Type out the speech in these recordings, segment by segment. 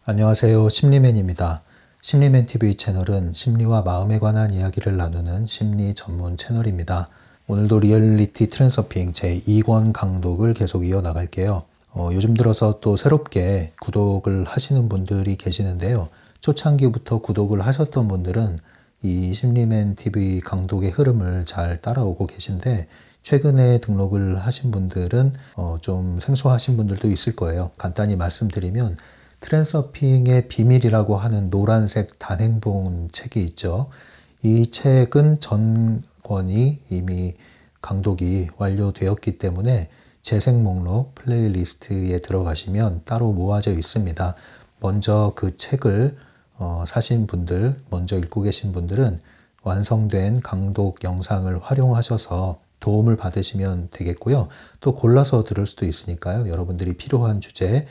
안녕하세요. 심리맨입니다. 심리맨 TV 채널은 심리와 마음에 관한 이야기를 나누는 심리 전문 채널입니다. 오늘도 리얼리티 트랜서핑 제2권 강독을 계속 이어나갈게요. 요즘 들어서 또 새롭게 구독을 하시는 분들이 계시는데요. 초창기부터 구독을 하셨던 분들은 이 심리맨 TV 강독의 흐름을 잘 따라오고 계신데, 최근에 등록을 하신 분들은 좀 생소하신 분들도 있을 거예요. 간단히 말씀드리면 트랜서핑의 비밀이라고 하는 노란색 단행본 책이 있죠. 이 책은 전 권이 이미 강독이 완료되었기 때문에 재생 목록 플레이리스트에 들어가시면 따로 모아져 있습니다. 먼저 그 책을 사신 분들, 먼저 읽고 계신 분들은 완성된 강독 영상을 활용하셔서 도움을 받으시면 되겠고요. 또 골라서 들을 수도 있으니까요. 여러분들이 필요한 주제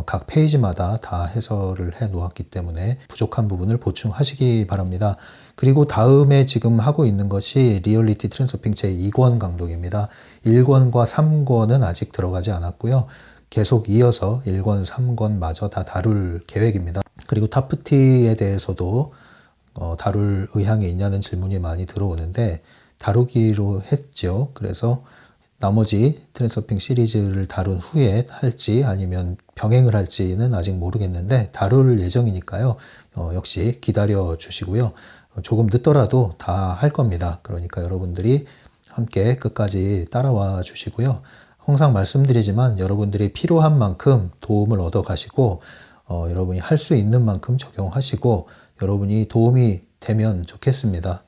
각 페이지마다 다 해설을 해 놓았기 때문에 부족한 부분을 보충하시기 바랍니다. 그리고 다음에 지금 하고 있는 것이 리얼리티 트랜서핑 제2권 강독입니다. 1권과 3권은 아직 들어가지 않았고요. 계속 이어서 1권, 3권 마저 다 다룰 계획입니다. 그리고 타프티에 대해서도 다룰 의향이 있냐는 질문이 많이 들어오는데 다루기로 했죠. 그래서 나머지 트랜서핑 시리즈를 다룬 후에 할지 아니면 병행을 할지는 아직 모르겠는데 다룰 예정이니까요. 역시 기다려 주시고요. 조금 늦더라도 다 할 겁니다. 그러니까 여러분들이 함께 끝까지 따라와 주시고요. 항상 말씀드리지만 여러분들이 필요한 만큼 도움을 얻어 가시고 여러분이 할 수 있는 만큼 적용하시고 여러분이 도움이 되면 좋겠습니다.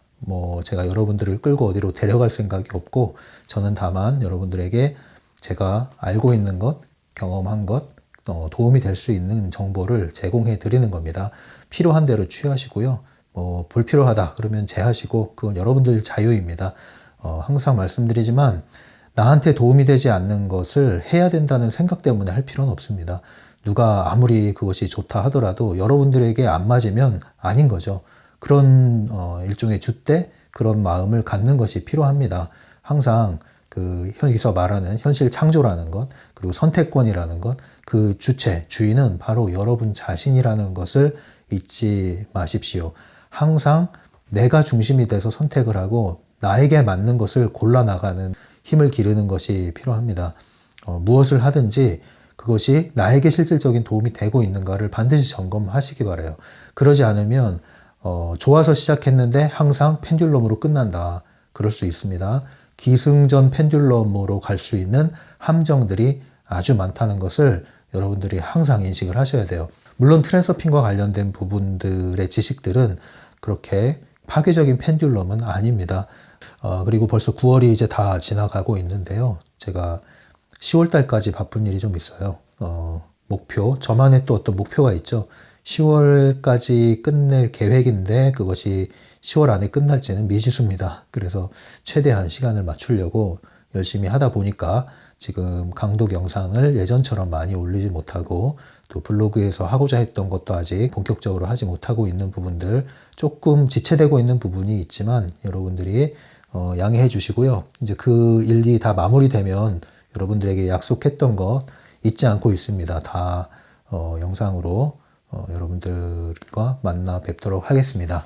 제가 여러분들을 끌고 어디로 데려갈 생각이 없고 저는 다만 여러분들에게 제가 알고 있는 것, 경험한 것, 도움이 될 수 있는 정보를 제공해 드리는 겁니다. 필요한 대로 취하시고요. 불필요하다 그러면 제하시고 그건 여러분들 자유입니다. 항상 말씀드리지만 나한테 도움이 되지 않는 것을 해야 된다는 생각 때문에 할 필요는 없습니다. 누가 아무리 그것이 좋다 하더라도 여러분들에게 안 맞으면 아닌 거죠. 그런 일종의 줏대 그런 마음을 갖는 것이 필요합니다. 항상 여기서 말하는 현실 창조라는 것, 그리고 선택권이라는 것, 그 주체, 주인은 바로 여러분 자신이라는 것을 잊지 마십시오. 항상 내가 중심이 돼서 선택을 하고 나에게 맞는 것을 골라나가는 힘을 기르는 것이 필요합니다. 무엇을 하든지 그것이 나에게 실질적인 도움이 되고 있는가를 반드시 점검하시기 바라요. 그러지 않으면 좋아서 시작했는데 항상 펜듈럼으로 끝난다. 그럴 수 있습니다. 기승전 펜듈럼으로 갈 수 있는 함정들이 아주 많다는 것을 여러분들이 항상 인식을 하셔야 돼요. 물론 트랜서핑과 관련된 부분들의 지식들은 그렇게 파괴적인 펜듈럼은 아닙니다. 그리고 벌써 9월이 이제 다 지나가고 있는데요. 제가 10월 달까지 바쁜 일이 좀 있어요. 저만의 또 어떤 목표가 있죠. 10월까지 끝낼 계획인데 그것이 10월 안에 끝날지는 미지수입니다. 그래서 최대한 시간을 맞추려고 열심히 하다 보니까 지금 강독 영상을 예전처럼 많이 올리지 못하고 또 블로그에서 하고자 했던 것도 아직 본격적으로 하지 못하고 있는 부분들 조금 지체되고 있는 부분이 있지만 여러분들이 양해해 주시고요. 이제 그 일이 다 마무리되면 여러분들에게 약속했던 것 잊지 않고 있습니다. 다 영상으로 여러분들과 만나 뵙도록 하겠습니다.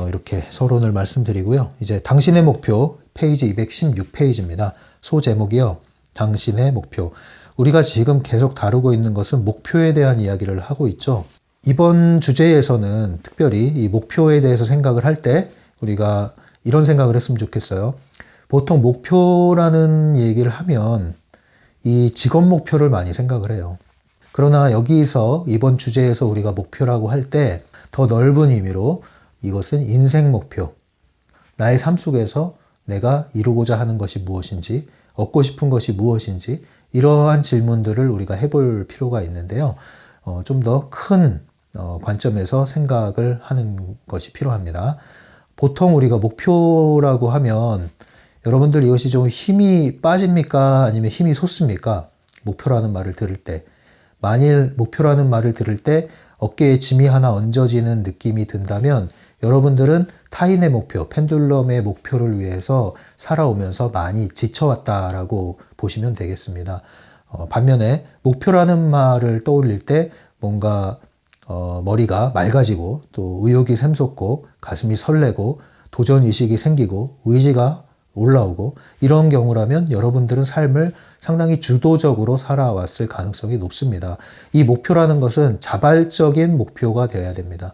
이렇게 서론을 말씀드리고요. 이제 당신의 목표 페이지 216페이지입니다. 소제목이요. 당신의 목표. 우리가 지금 계속 다루고 있는 것은 목표에 대한 이야기를 하고 있죠. 이번 주제에서는 특별히 이 목표에 대해서 생각을 할 때 우리가 이런 생각을 했으면 좋겠어요. 보통 목표라는 얘기를 하면 이 직업 목표를 많이 생각을 해요. 그러나 여기서 이번 주제에서 우리가 목표라고 할 때 더 넓은 의미로 이것은 인생 목표, 나의 삶 속에서 내가 이루고자 하는 것이 무엇인지, 얻고 싶은 것이 무엇인지 이러한 질문들을 우리가 해볼 필요가 있는데요. 좀 더 큰 관점에서 생각을 하는 것이 필요합니다. 보통 우리가 목표라고 하면 여러분들 이것이 좀 힘이 빠집니까? 아니면 힘이 솟습니까? 목표라는 말을 들을 때. 만일 목표라는 말을 들을 때 어깨에 짐이 하나 얹어지는 느낌이 든다면 여러분들은 타인의 목표, 펜듈럼의 목표를 위해서 살아오면서 많이 지쳐왔다라고 보시면 되겠습니다. 반면에 목표라는 말을 떠올릴 때 뭔가 머리가 맑아지고 또 의욕이 샘솟고 가슴이 설레고 도전의식이 생기고 의지가 올라오고 이런 경우라면 여러분들은 삶을 상당히 주도적으로 살아왔을 가능성이 높습니다. 이 목표라는 것은 자발적인 목표가 되어야 됩니다.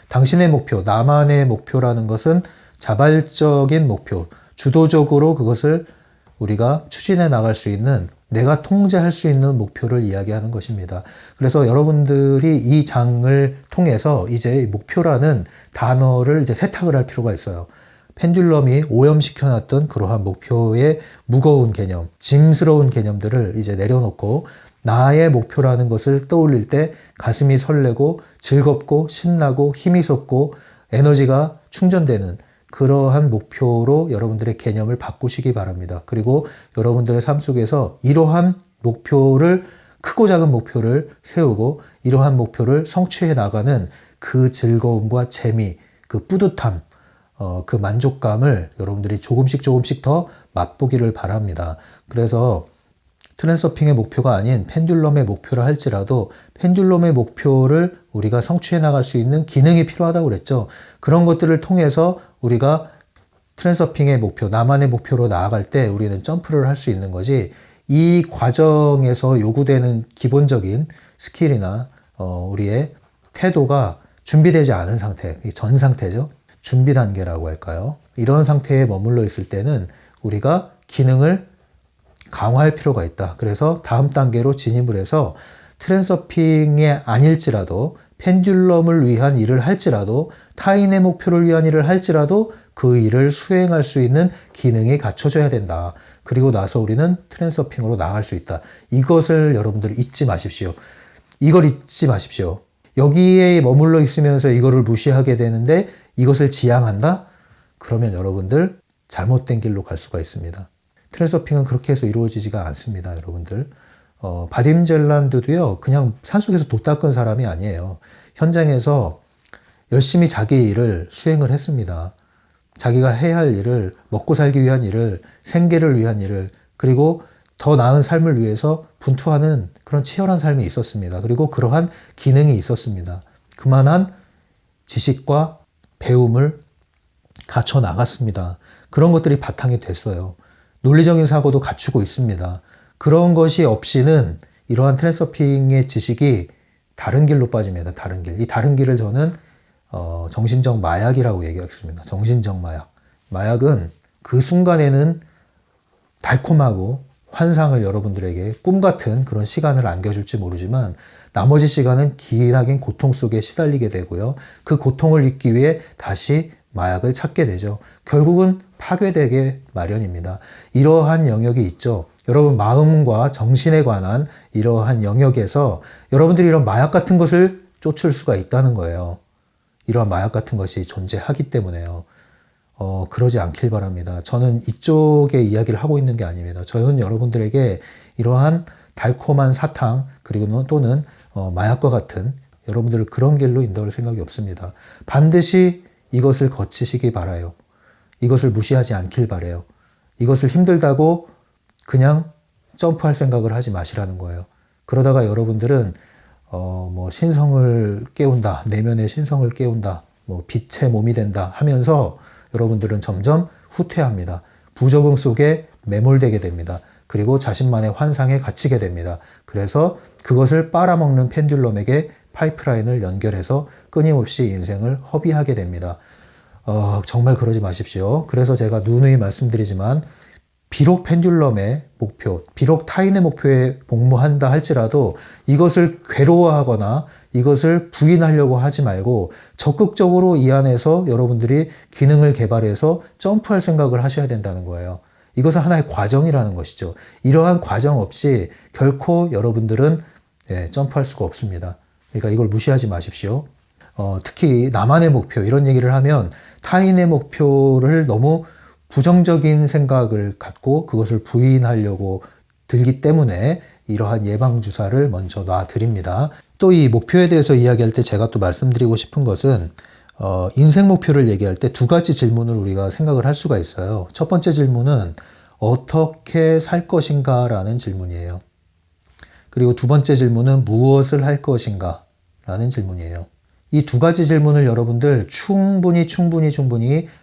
당신의 목표, 나만의 목표라는 것은 자발적인 목표, 주도적으로 그것을 우리가 추진해 나갈 수 있는, 내가 통제할 수 있는 목표를 이야기하는 것입니다. 그래서 여러분들이 이 장을 통해서 이제 목표라는 단어를 이제 세탁을 할 필요가 있어요. 펜듈럼이 오염시켜놨던 그러한 목표의 무거운 개념, 짐스러운 개념들을 이제 내려놓고 나의 목표라는 것을 떠올릴 때 가슴이 설레고 즐겁고 신나고 힘이 솟고 에너지가 충전되는 그러한 목표로 여러분들의 개념을 바꾸시기 바랍니다. 그리고 여러분들의 삶 속에서 이러한 목표를, 크고 작은 목표를 세우고 이러한 목표를 성취해 나가는 그 즐거움과 재미, 그 뿌듯함, 그 만족감을 여러분들이 조금씩 더 맛보기를 바랍니다. 그래서 트랜서핑의 목표가 아닌 펜듈럼의 목표를 할지라도 펜듈럼의 목표를 우리가 성취해 나갈 수 있는 기능이 필요하다고 그랬죠. 그런 것들을 통해서 우리가 트랜서핑의 목표, 나만의 목표로 나아갈 때 우리는 점프를 할 수 있는 거지, 이 과정에서 요구되는 기본적인 스킬이나 우리의 태도가 준비되지 않은 상태, 전 상태죠. 준비 단계라고 할까요? 이런 상태에 머물러 있을 때는 우리가 기능을 강화할 필요가 있다. 그래서 다음 단계로 진입을 해서 트랜서핑이 아닐지라도 펜듈럼을 위한 일을 할지라도 타인의 목표를 위한 일을 할지라도 그 일을 수행할 수 있는 기능이 갖춰져야 된다. 그리고 나서 우리는 트랜서핑으로 나아갈 수 있다. 이것을 여러분들 잊지 마십시오. 이걸 잊지 마십시오. 여기에 머물러 있으면서 이거를 무시하게 되는데 이것을 지향한다? 그러면 여러분들 잘못된 길로 갈 수가 있습니다. 트랜서핑은 그렇게 해서 이루어지지가 않습니다, 여러분들. 바딤 젤란드도요, 그냥 산속에서 돛 닦은 사람이 아니에요. 현장에서 열심히 자기 일을 수행을 했습니다. 자기가 해야 할 일을, 먹고 살기 위한 일을, 생계를 위한 일을, 그리고 더 나은 삶을 위해서 분투하는 그런 치열한 삶이 있었습니다. 그리고 그러한 기능이 있었습니다. 그만한 지식과 배움을 갖춰 나갔습니다. 그런 것들이 바탕이 됐어요. 논리적인 사고도 갖추고 있습니다. 그런 것이 없이는 이러한 트랜서핑의 지식이 다른 길로 빠집니다. 다른 길. 이 다른 길을 저는 정신적 마약이라고 얘기하겠습니다. 정신적 마약. 마약은 그 순간에는 달콤하고 환상을 여러분들에게 꿈 같은 그런 시간을 안겨줄지 모르지만 나머지 시간은 기나긴 고통 속에 시달리게 되고요. 그 고통을 잊기 위해 다시 마약을 찾게 되죠. 결국은 파괴되게 마련입니다. 이러한 영역이 있죠. 여러분 마음과 정신에 관한 이러한 영역에서 여러분들이 이런 마약 같은 것을 쫓을 수가 있다는 거예요. 이러한 마약 같은 것이 존재하기 때문에요. 그러지 않길 바랍니다. 저는 이쪽의 이야기를 하고 있는 게 아닙니다. 저는 여러분들에게 이러한 달콤한 사탕 그리고 또는 마약과 같은 여러분들을 그런 길로 인도할 생각이 없습니다. 반드시 이것을 거치시기 바라요. 이것을 무시하지 않길 바라요. 이것을 힘들다고 그냥 점프할 생각을 하지 마시라는 거예요. 그러다가 여러분들은 신성을 깨운다, 내면의 신성을 깨운다, 빛의 몸이 된다 하면서 여러분들은 점점 후퇴합니다. 부적응 속에 매몰되게 됩니다. 그리고 자신만의 환상에 갇히게 됩니다. 그래서 그것을 빨아먹는 펜듈럼에게 파이프라인을 연결해서 끊임없이 인생을 허비하게 됩니다. 정말 그러지 마십시오. 그래서 제가 누누이 말씀드리지만 비록 펜듈럼의 목표, 비록 타인의 목표에 복무한다 할지라도 이것을 괴로워하거나 이것을 부인하려고 하지 말고 적극적으로 이 안에서 여러분들이 기능을 개발해서 점프할 생각을 하셔야 된다는 거예요. 이것은 하나의 과정이라는 것이죠. 이러한 과정 없이 결코 여러분들은 점프할 수가 없습니다. 그러니까 이걸 무시하지 마십시오. 특히 나만의 목표 이런 얘기를 하면 타인의 목표를 너무 부정적인 생각을 갖고 그것을 부인하려고 들기 때문에 이러한 예방주사를 먼저 놔드립니다. 또 이 목표에 대해서 이야기할 때 제가 또 말씀드리고 싶은 것은 인생 목표를 얘기할 때 두 가지 질문을 우리가 생각을 할 수가 있어요. 첫 번째 질문은 어떻게 살 것인가 라는 질문이에요. 그리고 두 번째 질문은 무엇을 할 것인가. 라는 질문이에요. 이 두 가지 질문을 여러분들 충분히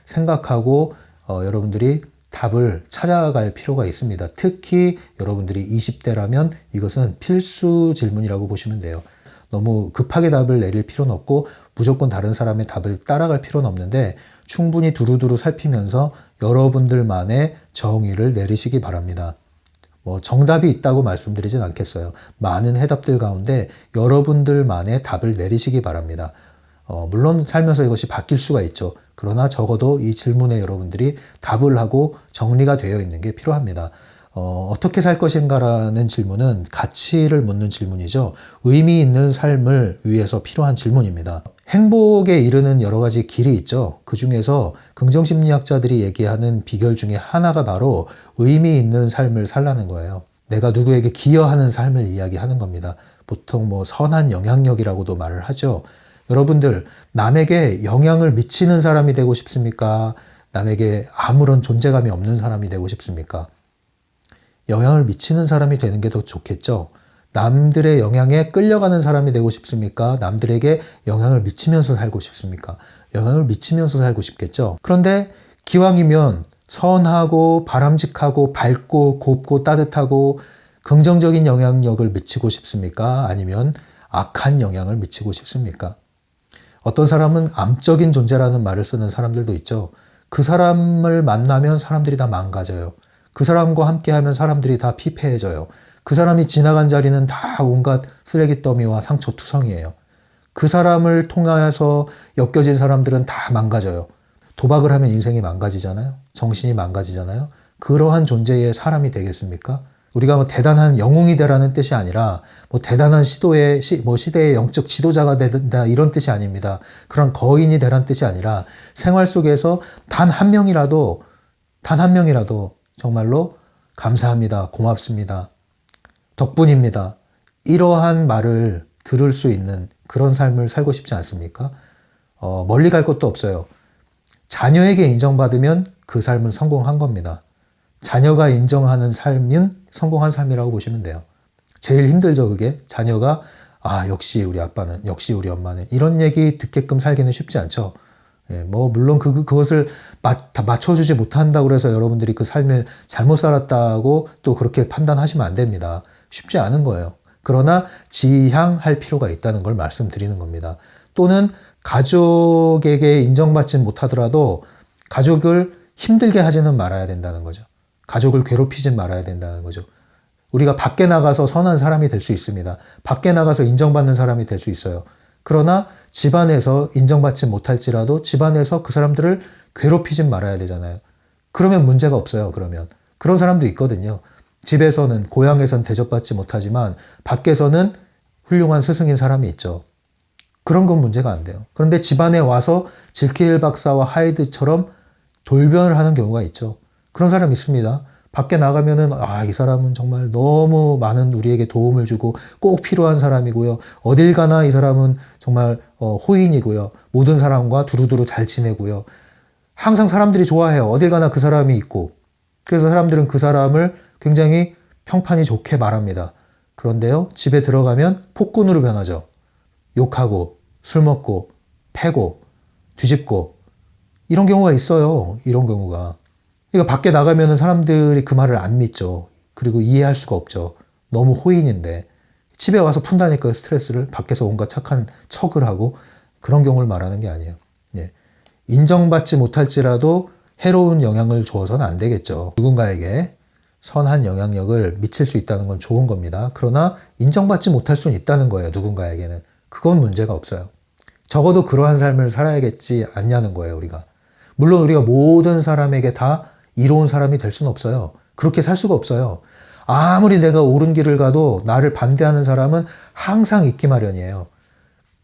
생각하고 여러분들이 답을 찾아갈 필요가 있습니다. 특히 여러분들이 20대라면 이것은 필수 질문이라고 보시면 돼요. 너무 급하게 답을 내릴 필요는 없고 무조건 다른 사람의 답을 따라갈 필요는 없는데 충분히 두루두루 살피면서 여러분들만의 정의를 내리시기 바랍니다. 뭐 정답이 있다고 말씀드리진 않겠어요. 많은 해답들 가운데 여러분들만의 답을 내리시기 바랍니다. 물론 살면서 이것이 바뀔 수가 있죠. 그러나 적어도 이 질문에 여러분들이 답을 하고 정리가 되어 있는 게 필요합니다. 어떻게 살 것인가라는 질문은 가치를 묻는 질문이죠. 의미 있는 삶을 위해서 필요한 질문입니다. 행복에 이르는 여러 가지 길이 있죠. 그 중에서 긍정심리학자들이 얘기하는 비결 중에 하나가 바로 의미 있는 삶을 살라는 거예요. 내가 누구에게 기여하는 삶을 이야기하는 겁니다. 보통 뭐 선한 영향력이라고도 말을 하죠. 여러분들, 남에게 영향을 미치는 사람이 되고 싶습니까? 남에게 아무런 존재감이 없는 사람이 되고 싶습니까? 영향을 미치는 사람이 되는 게 더 좋겠죠. 남들의 영향에 끌려가는 사람이 되고 싶습니까? 남들에게 영향을 미치면서 살고 싶습니까? 영향을 미치면서 살고 싶겠죠. 그런데 기왕이면 선하고 바람직하고 밝고 곱고 따뜻하고 긍정적인 영향력을 미치고 싶습니까? 아니면 악한 영향을 미치고 싶습니까? 어떤 사람은 암적인 존재라는 말을 쓰는 사람들도 있죠. 그 사람을 만나면 사람들이 다 망가져요. 그 사람과 함께하면 사람들이 다 피폐해져요. 그 사람이 지나간 자리는 다 온갖 쓰레기 더미와 상처투성이에요. 그 사람을 통해서 엮여진 사람들은 다 망가져요. 도박을 하면 인생이 망가지잖아요. 정신이 망가지잖아요. 그러한 존재의 사람이 되겠습니까? 우리가 뭐 대단한 영웅이 되라는 뜻이 아니라 뭐 대단한 시대의 영적 지도자가 된다 이런 뜻이 아닙니다. 그런 거인이 되라는 뜻이 아니라 생활 속에서 단 한 명이라도 정말로 감사합니다. 고맙습니다. 덕분입니다. 이러한 말을 들을 수 있는 그런 삶을 살고 싶지 않습니까? 멀리 갈 것도 없어요. 자녀에게 인정받으면 그 삶은 성공한 겁니다. 자녀가 인정하는 삶은 성공한 삶이라고 보시면 돼요. 제일 힘들죠, 그게. 자녀가, 역시 우리 아빠는, 역시 우리 엄마는. 이런 얘기 듣게끔 살기는 쉽지 않죠. 예, 물론 그것을 다 맞춰주지 못한다고 해서 여러분들이 그 삶을 잘못 살았다고 또 그렇게 판단하시면 안 됩니다. 쉽지 않은 거예요. 그러나 지향할 필요가 있다는 걸 말씀드리는 겁니다. 또는 가족에게 인정받지 못하더라도 가족을 힘들게 하지는 말아야 된다는 거죠. 가족을 괴롭히지 말아야 된다는 거죠. 우리가 밖에 나가서 선한 사람이 될 수 있습니다. 밖에 나가서 인정받는 사람이 될 수 있어요. 그러나 집안에서 인정받지 못할지라도 집안에서 그 사람들을 괴롭히지 말아야 되잖아요. 그러면 문제가 없어요. 그런 사람도 있거든요. 집에서는 고향에선 대접받지 못하지만 밖에서는 훌륭한 스승인 사람이 있죠. 그런 건 문제가 안 돼요. 그런데 집안에 와서 질케일 박사와 하이드처럼 돌변을 하는 경우가 있죠. 그런 사람 있습니다. 밖에 나가면은 이 사람은 정말 너무 많은 우리에게 도움을 주고 꼭 필요한 사람이고요. 어딜 가나 이 사람은 정말 호인이고요. 모든 사람과 두루두루 잘 지내고요. 항상 사람들이 좋아해요. 어딜 가나 그 사람이 있고. 그래서 사람들은 그 사람을 굉장히 평판이 좋게 말합니다. 그런데요, 집에 들어가면 폭군으로 변하죠. 욕하고 술 먹고 패고 뒤집고 이런 경우가 있어요. 이런 경우가. 그러니까 밖에 나가면 사람들이 그 말을 안 믿죠. 그리고 이해할 수가 없죠. 너무 호인인데 집에 와서 푼다니까 스트레스를 밖에서 온갖 착한 척을 하고 그런 경우를 말하는 게 아니에요. 예. 인정받지 못할지라도 해로운 영향을 주어서는 안 되겠죠. 누군가에게 선한 영향력을 미칠 수 있다는 건 좋은 겁니다. 그러나 인정받지 못할 수는 있다는 거예요. 누군가에게는. 그건 문제가 없어요. 적어도 그러한 삶을 살아야겠지 않냐는 거예요. 우리가. 물론 우리가 모든 사람에게 다 이로운 사람이 될 수는 없어요. 그렇게 살 수가 없어요. 아무리 내가 옳은 길을 가도 나를 반대하는 사람은 항상 있기 마련이에요.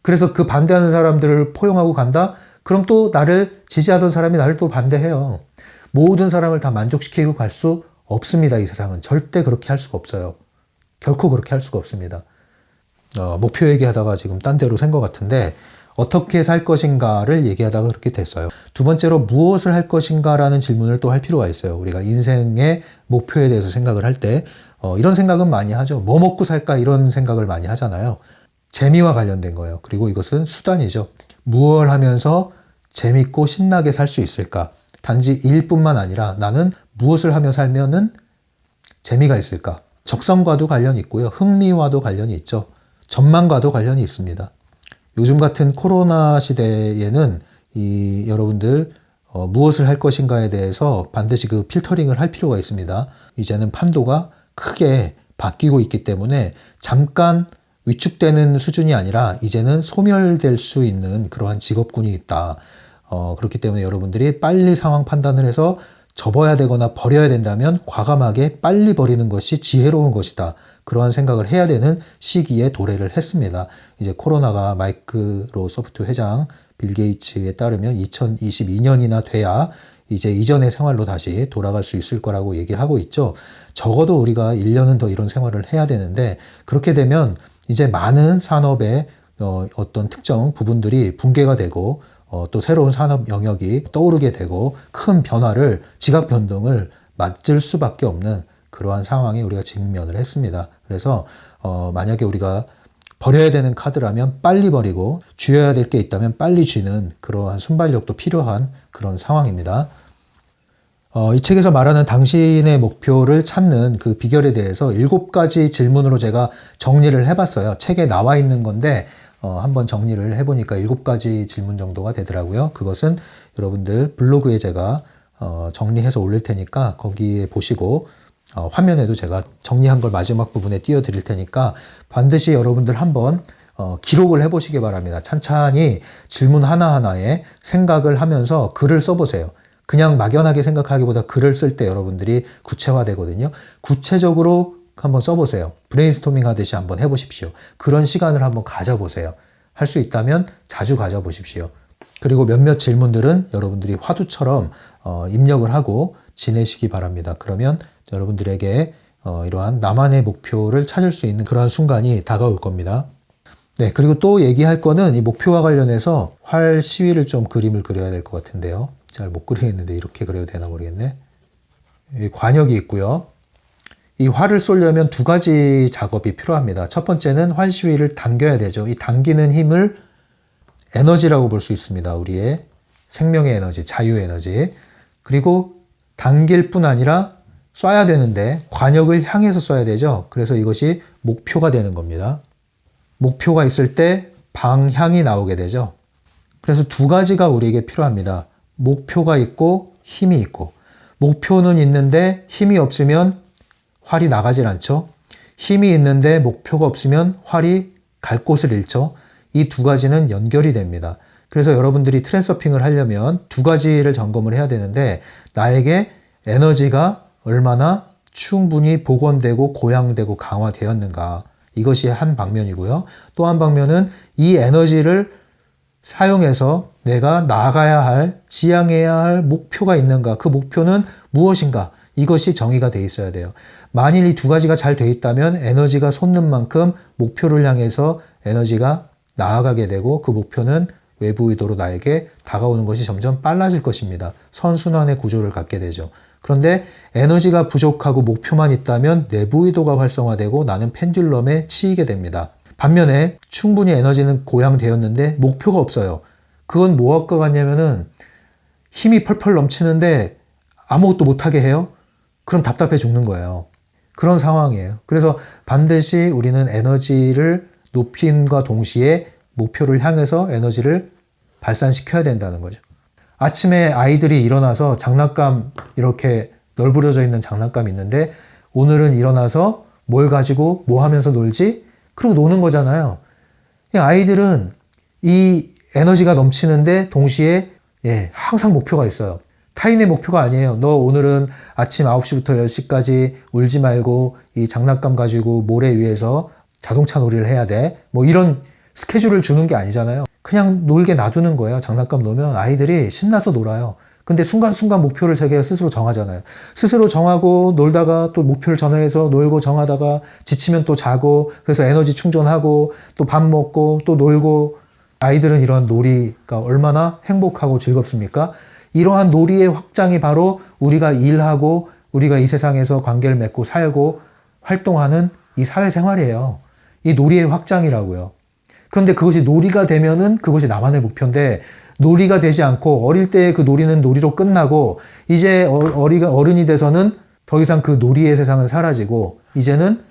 그래서 그 반대하는 사람들을 포용하고 간다? 그럼 또 나를 지지하던 사람이 나를 또 반대해요. 모든 사람을 다 만족시키고 갈 수 없습니다. 이 세상은. 절대 그렇게 할 수가 없어요. 결코 그렇게 할 수가 없습니다. 목표 얘기하다가 지금 딴 데로 샌 것 같은데 어떻게 살 것인가를 얘기하다가 그렇게 됐어요. 두 번째로 무엇을 할 것인가라는 질문을 또 할 필요가 있어요. 우리가 인생의 목표에 대해서 생각을 할 때 이런 생각은 많이 하죠. 뭐 먹고 살까 이런 생각을 많이 하잖아요. 재미와 관련된 거예요. 그리고 이것은 수단이죠. 무엇을 하면서 재밌고 신나게 살 수 있을까? 단지 일뿐만 아니라 나는 무엇을 하며 살면은 재미가 있을까? 적성과도 관련이 있고요. 흥미와도 관련이 있죠. 전망과도 관련이 있습니다. 요즘 같은 코로나 시대에는 여러분들 무엇을 할 것인가에 대해서 반드시 그 필터링을 할 필요가 있습니다. 이제는 판도가 크게 바뀌고 있기 때문에 잠깐 위축되는 수준이 아니라 이제는 소멸될 수 있는 그러한 직업군이 있다. 그렇기 때문에 여러분들이 빨리 상황 판단을 해서 접어야 되거나 버려야 된다면 과감하게 빨리 버리는 것이 지혜로운 것이다. 그러한 생각을 해야 되는 시기에 도래를 했습니다. 이제 코로나가 마이크로소프트 회장 빌 게이츠에 따르면 2022년이나 돼야 이제 이전의 생활로 다시 돌아갈 수 있을 거라고 얘기하고 있죠. 적어도 우리가 1년은 더 이런 생활을 해야 되는데 그렇게 되면 이제 많은 산업의 어떤 특정 부분들이 붕괴가 되고 또 새로운 산업 영역이 떠오르게 되고 큰 변화를 지각 변동을 맞을 수밖에 없는 그러한 상황에 우리가 직면을 했습니다. 그래서 만약에 우리가 버려야 되는 카드라면 빨리 버리고 쥐어야 될 게 있다면 빨리 쥐는 그러한 순발력도 필요한 그런 상황입니다. 이 책에서 말하는 당신의 목표를 찾는 그 비결에 대해서 7가지 질문으로 제가 정리를 해봤어요. 책에 나와 있는 건데 한번 정리를 해보니까 7가지 질문 정도가 되더라고요. 그것은 여러분들 블로그에 제가 정리해서 올릴 테니까 거기에 보시고 화면에도 제가 정리한 걸 마지막 부분에 띄워드릴 테니까 반드시 여러분들 한번 기록을 해보시기 바랍니다. 찬찬히 질문 하나하나에 생각을 하면서 글을 써보세요. 그냥 막연하게 생각하기보다 글을 쓸 때 여러분들이 구체화되거든요. 구체적으로 한번 써보세요. 브레인스토밍 하듯이 한번 해보십시오. 그런 시간을 한번 가져보세요. 할 수 있다면 자주 가져보십시오. 그리고 몇몇 질문들은 여러분들이 화두처럼 입력을 하고 지내시기 바랍니다. 그러면 여러분들에게 이러한 나만의 목표를 찾을 수 있는 그러한 순간이 다가올 겁니다. 네, 그리고 또 얘기할 거는 이 목표와 관련해서 활 시위를 좀 그림을 그려야 될 것 같은데요. 잘 못 그리겠는데 이렇게 그려도 되나 모르겠네. 이 관역이 있고요. 이 활을 쏘려면 2가지 작업이 필요합니다. 첫 번째는 활 시위를 당겨야 되죠. 이 당기는 힘을 에너지라고 볼 수 있습니다. 우리의 생명의 에너지, 자유의 에너지. 그리고 당길 뿐 아니라 쏴야 되는데 관역을 향해서 쏴야 되죠. 그래서 이것이 목표가 되는 겁니다. 목표가 있을 때 방향이 나오게 되죠. 그래서 2가지가 우리에게 필요합니다. 목표가 있고 힘이 있고, 목표는 있는데 힘이 없으면 활이 나가질 않죠. 힘이 있는데 목표가 없으면 활이 갈 곳을 잃죠. 이 2가지는 연결이 됩니다. 그래서 여러분들이 트랜서핑을 하려면 2가지를 점검을 해야 되는데 나에게 에너지가 얼마나 충분히 복원되고 고양되고 강화되었는가, 이것이 한 방면이고요. 또 한 방면은 이 에너지를 사용해서 내가 나아가야 할, 지향해야 할 목표가 있는가, 그 목표는 무엇인가, 이것이 정의가 돼 있어야 돼요. 만일 이 2가지가 잘 돼 있다면 에너지가 솟는 만큼 목표를 향해서 에너지가 나아가게 되고 그 목표는 외부 의도로 나에게 다가오는 것이 점점 빨라질 것입니다. 선순환의 구조를 갖게 되죠. 그런데 에너지가 부족하고 목표만 있다면 내부 의도가 활성화되고 나는 펜듈럼에 치이게 됩니다. 반면에 충분히 에너지는 고양되었는데 목표가 없어요. 그건 뭐와 같냐면은 힘이 펄펄 넘치는데 아무것도 못하게 해요? 그럼 답답해 죽는 거예요. 그런 상황이에요. 그래서 반드시 우리는 에너지를 높임과 동시에 목표를 향해서 에너지를 발산시켜야 된다는 거죠. 아침에 아이들이 일어나서 장난감, 이렇게 널브러져 있는 장난감이 있는데 오늘은 일어나서 뭘 가지고 뭐 하면서 놀지? 그러고 노는 거잖아요. 아이들은 이 에너지가 넘치는데 동시에 항상 목표가 있어요. 타인의 목표가 아니에요. 너 오늘은 아침 9시부터 10시까지 울지 말고 이 장난감 가지고 모래 위에서 자동차 놀이를 해야 돼. 뭐 이런 스케줄을 주는 게 아니잖아요. 그냥 놀게 놔두는 거예요. 장난감 놓으면 아이들이 신나서 놀아요. 근데 순간순간 목표를 자기가 스스로 정하잖아요. 스스로 정하고 놀다가 또 목표를 정해서 놀고 정하다가 지치면 또 자고, 그래서 에너지 충전하고 또 밥 먹고 또 놀고. 아이들은 이런 놀이가 얼마나 행복하고 즐겁습니까? 이러한 놀이의 확장이 바로 우리가 일하고 우리가 이 세상에서 관계를 맺고 살고 활동하는 이 사회생활이에요. 이 놀이의 확장이라고요. 그런데 그것이 놀이가 되면은 그것이 나만의 목표인데 놀이가 되지 않고 어릴 때 그 놀이는 놀이로 끝나고 이제 어른이 돼서는 더 이상 그 놀이의 세상은 사라지고 이제는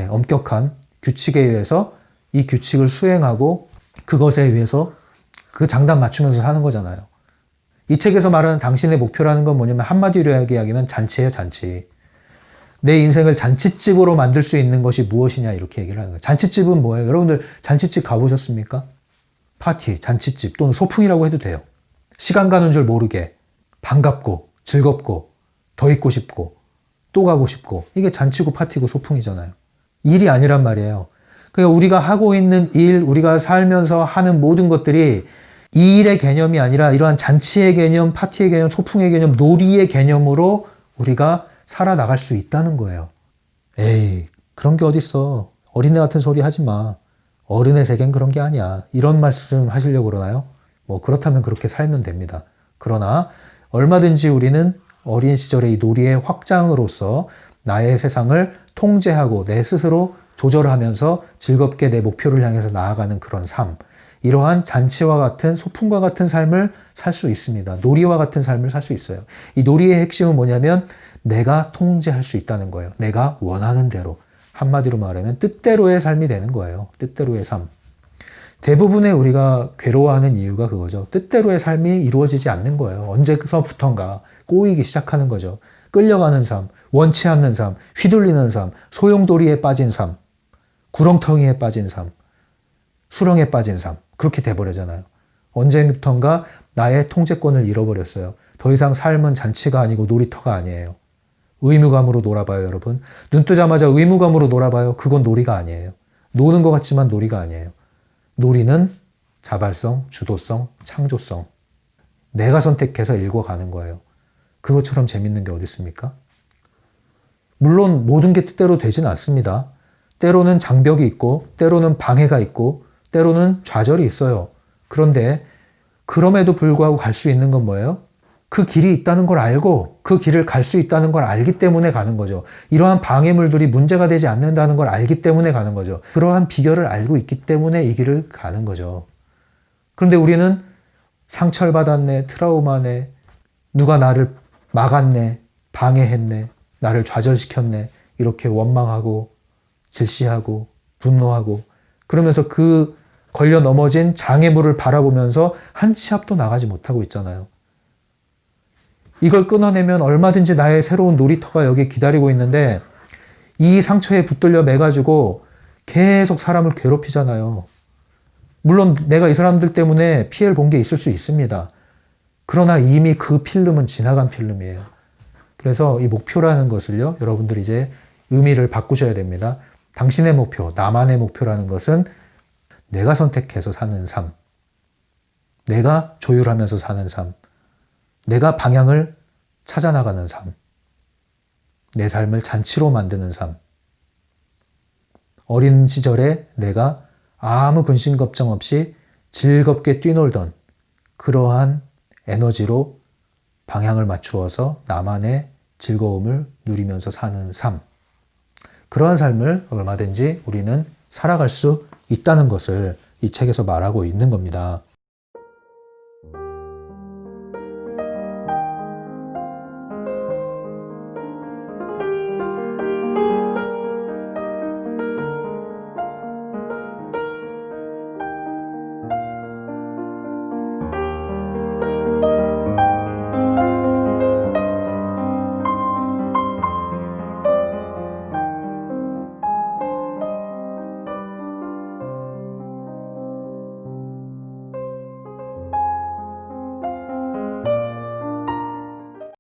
엄격한 규칙에 의해서 이 규칙을 수행하고 그것에 의해서 그 장단 맞추면서 사는 거잖아요. 이 책에서 말하는 당신의 목표라는 건 뭐냐면 한마디로 이야기하면 잔치예요, 잔치. 내 인생을 잔치집으로 만들 수 있는 것이 무엇이냐 이렇게 얘기를 하는 거예요. 잔치집은 뭐예요? 여러분들 잔치집 가보셨습니까? 파티, 잔치집 또는 소풍이라고 해도 돼요. 시간 가는 줄 모르게 반갑고 즐겁고 더 있고 싶고 또 가고 싶고 이게 잔치고 파티고 소풍이잖아요. 일이 아니란 말이에요. 그러니까 우리가 하고 있는 일, 우리가 살면서 하는 모든 것들이 이 일의 개념이 아니라 이러한 잔치의 개념, 파티의 개념, 소풍의 개념, 놀이의 개념으로 우리가 살아나갈 수 있다는 거예요. 에이, 그런 게 어딨어. 어린애 같은 소리 하지 마. 어른의 세계는 그런 게 아니야. 이런 말씀 하시려고 그러나요? 뭐 그렇다면 그렇게 살면 됩니다. 그러나 얼마든지 우리는 어린 시절의 이 놀이의 확장으로서 나의 세상을 통제하고 내 스스로 조절하면서 즐겁게 내 목표를 향해서 나아가는 그런 삶. 이러한 잔치와 같은 소풍과 같은 삶을 살 수 있습니다. 놀이와 같은 삶을 살 수 있어요. 이 놀이의 핵심은 뭐냐면 내가 통제할 수 있다는 거예요. 내가 원하는 대로. 한마디로 말하면 뜻대로의 삶이 되는 거예요. 뜻대로의 삶. 대부분의 우리가 괴로워하는 이유가 그거죠. 뜻대로의 삶이 이루어지지 않는 거예요. 언제서부턴가 꼬이기 시작하는 거죠. 끌려가는 삶, 원치 않는 삶, 휘둘리는 삶, 소용돌이에 빠진 삶, 구렁텅이에 빠진 삶, 수렁에 빠진 삶. 그렇게 돼버리잖아요. 언제부턴가 나의 통제권을 잃어버렸어요. 더 이상 삶은 잔치가 아니고 놀이터가 아니에요. 의무감으로 놀아봐요, 여러분. 눈 뜨자마자 의무감으로 놀아봐요. 그건 놀이가 아니에요. 노는 것 같지만 놀이가 아니에요. 놀이는 자발성, 주도성, 창조성. 내가 선택해서 읽어가는 거예요. 그것처럼 재밌는 게 어디 있습니까? 물론 모든 게 뜻대로 되진 않습니다. 때로는 장벽이 있고, 때로는 방해가 있고, 때로는 좌절이 있어요. 그런데 그럼에도 불구하고 갈 수 있는 건 뭐예요? 그 길이 있다는 걸 알고 그 길을 갈 수 있다는 걸 알기 때문에 가는 거죠. 이러한 방해물들이 문제가 되지 않는다는 걸 알기 때문에 가는 거죠. 그러한 비결을 알고 있기 때문에 이 길을 가는 거죠. 그런데 우리는 상처를 받았네, 트라우마네, 누가 나를 막았네, 방해했네, 나를 좌절시켰네, 이렇게 원망하고 질시하고 분노하고 그러면서 그 걸려 넘어진 장애물을 바라보면서 한 치 앞도 나가지 못하고 있잖아요. 이걸 끊어내면 얼마든지 나의 새로운 놀이터가 여기 기다리고 있는데 이 상처에 붙들려 매가지고 계속 사람을 괴롭히잖아요. 물론 내가 이 사람들 때문에 피해를 본 게 있을 수 있습니다. 그러나 이미 그 필름은 지나간 필름이에요. 그래서 이 목표라는 것을요, 여러분들이 이제 의미를 바꾸셔야 됩니다. 당신의 목표, 나만의 목표라는 것은 내가 선택해서 사는 삶, 내가 조율하면서 사는 삶, 내가 방향을 찾아나가는 삶, 내 삶을 잔치로 만드는 삶. 어린 시절에 내가 아무 근심 걱정 없이 즐겁게 뛰놀던 그러한 에너지로 방향을 맞추어서 나만의 즐거움을 누리면서 사는 삶. 그러한 삶을 얼마든지 우리는 살아갈 수 있다는 것을 이 책에서 말하고 있는 겁니다.